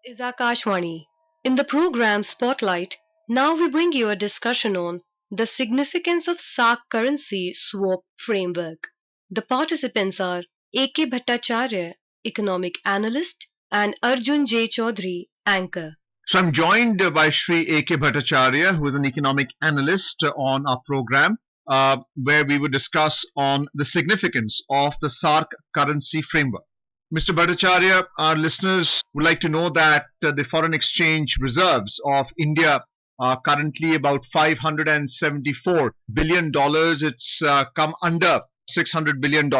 Is Akashwani. In the program Spotlight, now we bring you a discussion on the significance of SAC currency swap framework. The participants are A.K. Bhattacharya, economic analyst, and Arjun J. Chaudhary, anchor. So I'm joined by Shri A.K. Bhattacharya, who is an economic analyst on our program, where we would discuss on the significance of the SARC currency framework. Mr. Bhattacharya, our listeners would like to know that the foreign exchange reserves of India are currently about $574 billion. It's come under $600 billion,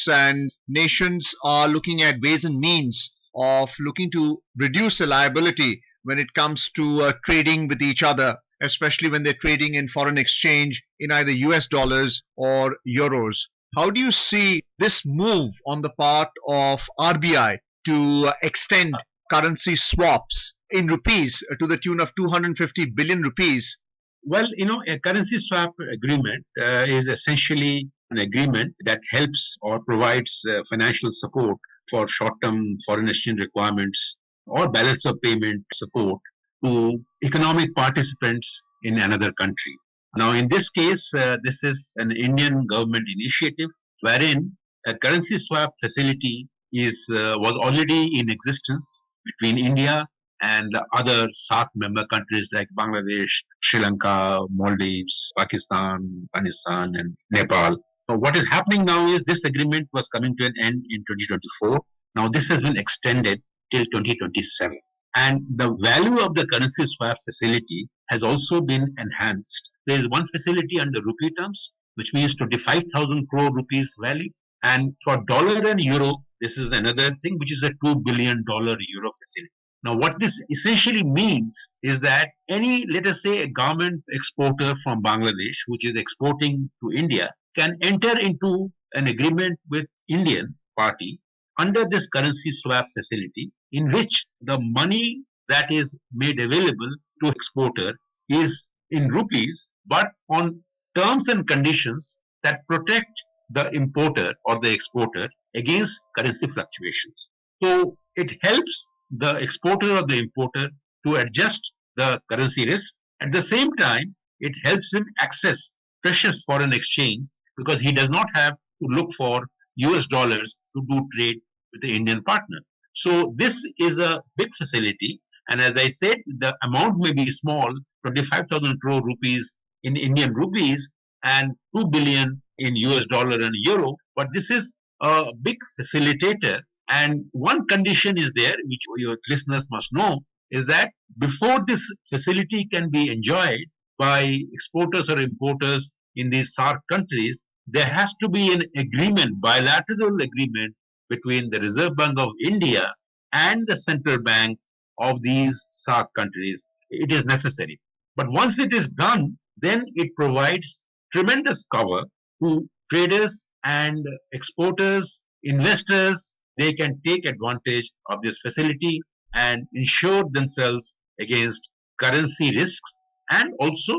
and nations are looking at ways and means of looking to reduce the liability when it comes to trading with each other, especially when they're trading in foreign exchange in either US dollars or euros. How do you see this move on the part of RBI to extend currency swaps in rupees to the tune of 250 billion rupees? Well, a currency swap agreement is essentially an agreement that helps or provides financial support for short-term foreign exchange requirements or balance of payment support to economic participants in another country. Now, in this case, this is an Indian government initiative wherein a currency swap facility was already in existence between India and the other SAARC member countries like Bangladesh, Sri Lanka, Maldives, Pakistan, Afghanistan, and Nepal. So what is happening now is this agreement was coming to an end in 2024. Now this has been extended till 2027. And the value of the currency swap facility has also been enhanced. There is one facility under rupee terms, which means 25,000 crore rupees value. And for dollar and euro, this is another thing, which is a $2 billion euro facility. Now, what this essentially means is that let us say, a garment exporter from Bangladesh, which is exporting to India, can enter into an agreement with Indian party under this currency swap facility, in which the money that is made available to exporter is in rupees, but on terms and conditions that protect the importer or the exporter against currency fluctuations. So it helps the exporter or the importer to adjust the currency risk. At the same time, it helps him access precious foreign exchange because he does not have to look for US dollars to do trade with the Indian partner. So this is a big facility. And as I said, the amount may be small, 25,000 crore rupees in Indian rupees and 2 billion in US dollar and euro. But this is a big facilitator. And one condition is there, which your listeners must know, is that before this facility can be enjoyed by exporters or importers in these SAARC countries, there has to be an agreement, bilateral agreement between the Reserve Bank of India and the central bank of these SAARC countries. It is necessary. But once it is done, then it provides tremendous cover to traders and exporters, investors. They can take advantage of this facility and insure themselves against currency risks and also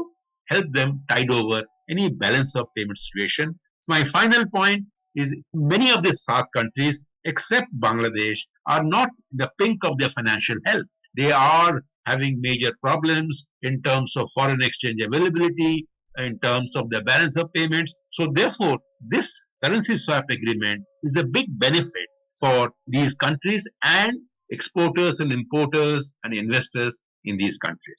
help them tide over any balance of payment situation. So my final point is many of the SAARC countries, except Bangladesh, are not in the pink of their financial health. They are having major problems in terms of foreign exchange availability, in terms of the balance of payments. So therefore, this currency swap agreement is a big benefit for these countries and exporters and importers and investors in these countries.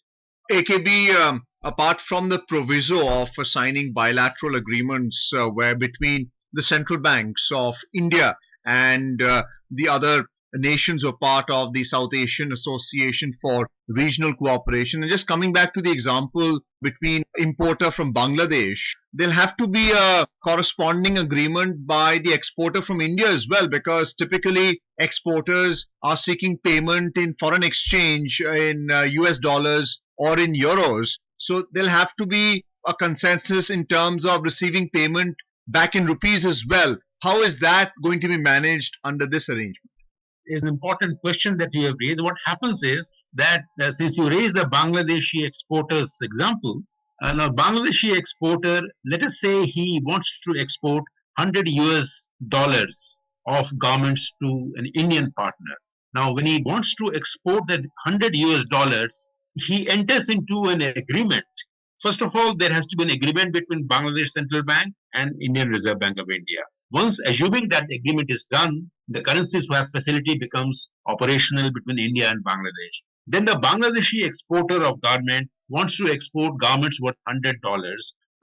AKB, apart from the proviso of signing bilateral agreements where between the central banks of India and the other nations are part of the South Asian Association for Regional Cooperation. And just coming back to the example between importer from Bangladesh, there'll have to be a corresponding agreement by the exporter from India as well, because typically exporters are seeking payment in foreign exchange in US dollars or in euros. So there'll have to be a consensus in terms of receiving payment back in rupees as well. How is that going to be managed under this arrangement? Is an important question that you have raised. What happens is that since you raised the Bangladeshi exporters example, now Bangladeshi exporter, let us say he wants to export 100 US dollars of garments to an Indian partner. Now, when he wants to export that 100 US dollars, he enters into an agreement. First of all, there has to be an agreement between Bangladesh Central Bank and Indian Reserve Bank of India. Once assuming that the agreement is done, the currency swap facility becomes operational between India and Bangladesh. Then the Bangladeshi exporter of garment wants to export garments worth $100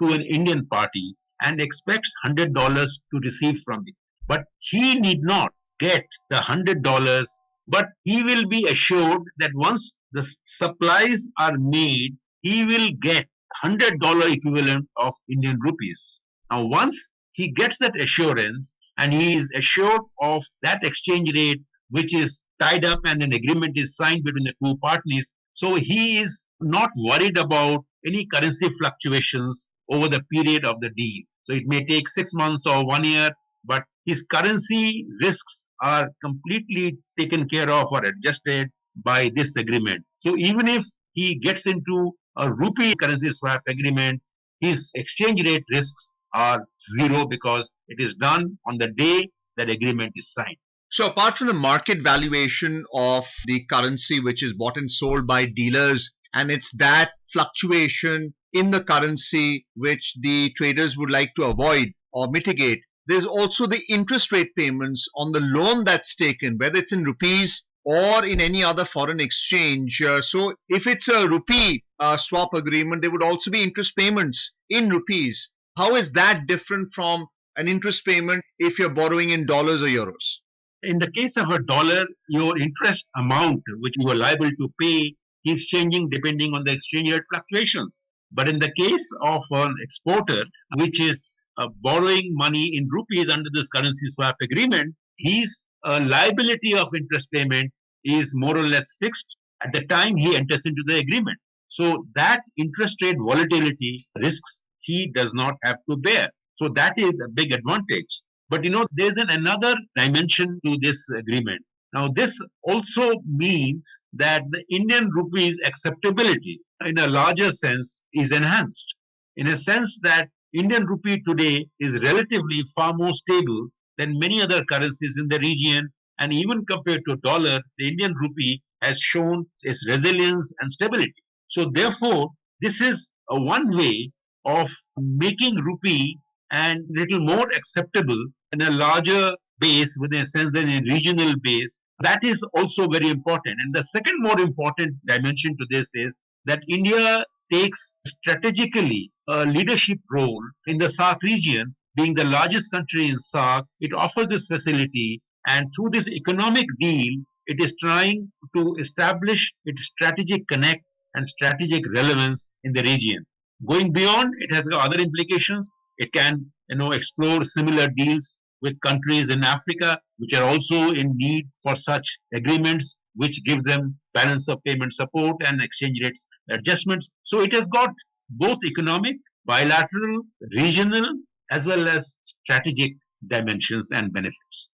to an Indian party and expects $100 to receive from it. But he need not get the $100, but he will be assured that once the supplies are made, he will get $100 equivalent of Indian rupees. Now, once he gets that assurance and he is assured of that exchange rate, which is tied up and an agreement is signed between the two parties, so he is not worried about any currency fluctuations over the period of the deal. So it may take 6 months or 1 year, but his currency risks are completely taken care of or adjusted by this agreement. So even if he gets into a rupee currency swap agreement, his exchange rate risks are zero because it is done on the day that agreement is signed. So, apart from the market valuation of the currency which is bought and sold by dealers, and it's that fluctuation in the currency which the traders would like to avoid or mitigate, there's also the interest rate payments on the loan that's taken, whether it's in rupees or in any other foreign exchange. So, if it's a rupee swap agreement, there would also be interest payments in rupees. How is that different from an interest payment if you're borrowing in dollars or euros? In the case of a dollar, your interest amount which you are liable to pay keeps changing depending on the exchange rate fluctuations. But in the case of an exporter, which is borrowing money in rupees under this currency swap agreement, his liability of interest payment is more or less fixed at the time he enters into the agreement. So that interest rate volatility risks he does not have to bear. So that is a big advantage. But there's another dimension to this agreement. Now, this also means that the Indian rupee's acceptability in a larger sense is enhanced. In a sense that Indian rupee today is relatively far more stable than many other currencies in the region. And even compared to dollar, the Indian rupee has shown its resilience and stability. So therefore, this is a one way of making rupee and little more acceptable in a larger base, within a sense than a regional base. That is also very important. And the second more important dimension to this is that India takes strategically a leadership role in the SAARC region. Being the largest country in SAARC, it offers this facility, and through this economic deal, it is trying to establish its strategic connect and strategic relevance in the region. Going beyond, it has other implications. It can, explore similar deals with countries in Africa, which are also in need for such agreements, which give them balance of payment support and exchange rates adjustments. So it has got both economic, bilateral, regional, as well as strategic dimensions and benefits.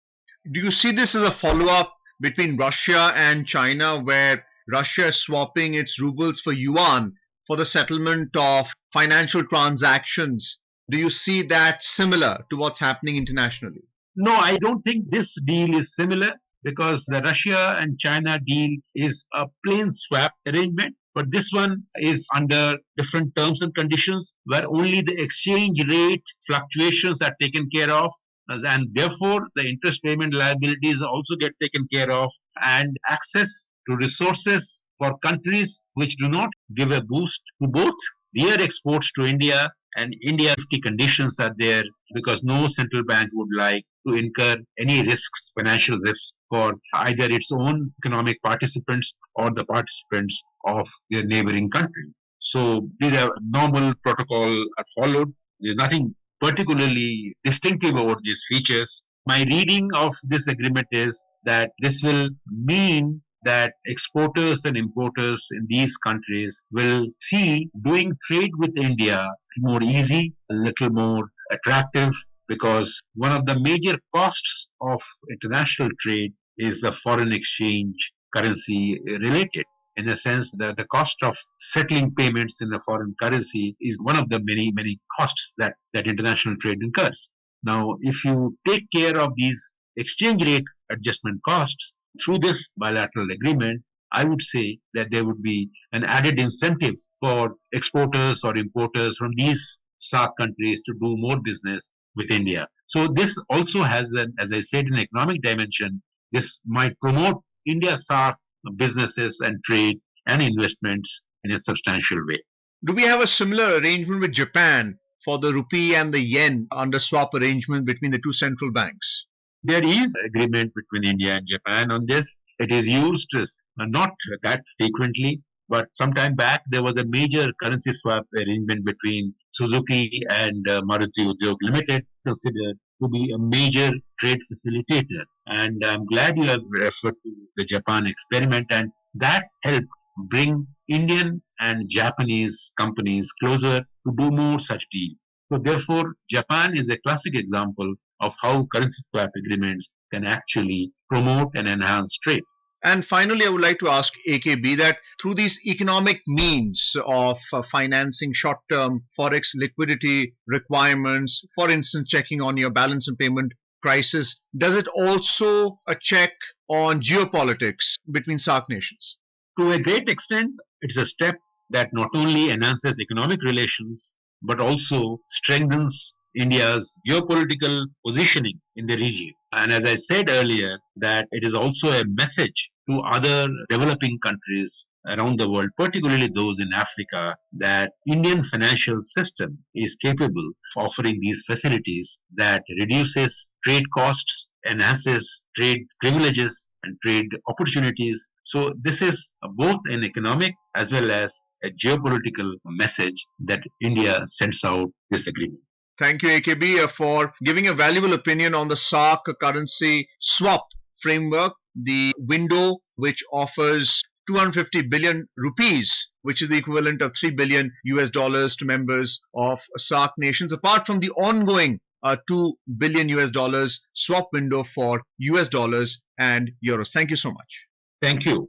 Do you see this as a follow-up between Russia and China, where Russia is swapping its rubles for yuan for the settlement of financial transactions? Do you see that similar to what's happening internationally? No, I don't think this deal is similar because the Russia and China deal is a plain swap arrangement. But this one is under different terms and conditions where only the exchange rate fluctuations are taken care of. And therefore, the interest payment liabilities also get taken care of, and access to resources for countries which do not give a boost to both their exports to India and India. Safety conditions are there because no central bank would like to incur any risks, financial risks, for either its own economic participants or the participants of their neighboring country. So these are normal protocol are followed. There's nothing particularly distinctive about these features. My reading of this agreement is that this will mean that exporters and importers in these countries will see doing trade with India more easy, a little more attractive, because one of the major costs of international trade is the foreign exchange currency related. In the sense that the cost of settling payments in a foreign currency is one of the many, many costs that international trade incurs. Now, if you take care of these exchange rate adjustment costs, Through this bilateral agreement, I would say that there would be an added incentive for exporters or importers from these SAARC countries to do more business with India. So this also has an, as I said, an economic dimension. This might promote India's SAARC businesses and trade and investments in a substantial way. Do we have a similar arrangement with Japan for the rupee and the yen under swap arrangement between the two central banks? There is agreement between India and Japan on this. It is used not that frequently, but some time back there was a major currency swap arrangement between Suzuki and Maruti Udyog Limited, considered to be a major trade facilitator. And I'm glad you have referred to the Japan experiment, and that helped bring Indian and Japanese companies closer to do more such deals. So therefore, Japan is a classic example of how currency swap agreements can actually promote and enhance trade. And finally, I would like to ask AKB that through these economic means of financing short term forex liquidity requirements, for instance, checking on your balance and payment crisis, does it also a check on geopolitics between SAARC nations? To a great extent, it's a step that not only enhances economic relations but also strengthens India's geopolitical positioning in the region. And as I said earlier, that it is also a message to other developing countries around the world, particularly those in Africa, that Indian financial system is capable of offering these facilities that reduces trade costs, enhances trade privileges and trade opportunities. So this is both an economic as well as a geopolitical message that India sends out this agreement. Thank you, AKB, for giving a valuable opinion on the SAARC currency swap framework, the window which offers 250 billion rupees, which is the equivalent of 3 billion US dollars to members of SAARC nations, apart from the ongoing 2 billion US dollars swap window for US dollars and euros. Thank you so much. Thank you.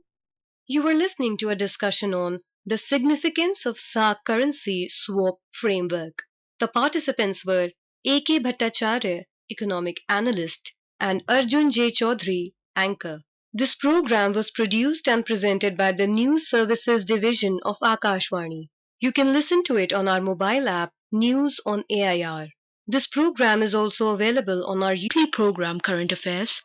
You were listening to a discussion on the significance of SAARC currency swap framework. The participants were A.K. Bhattacharya, economic analyst, and Arjun J. Chaudhary, anchor. This program was produced and presented by the News Services Division of Akashvani. You can listen to it on our mobile app, News on AIR. This program is also available on our weekly program, Current Affairs,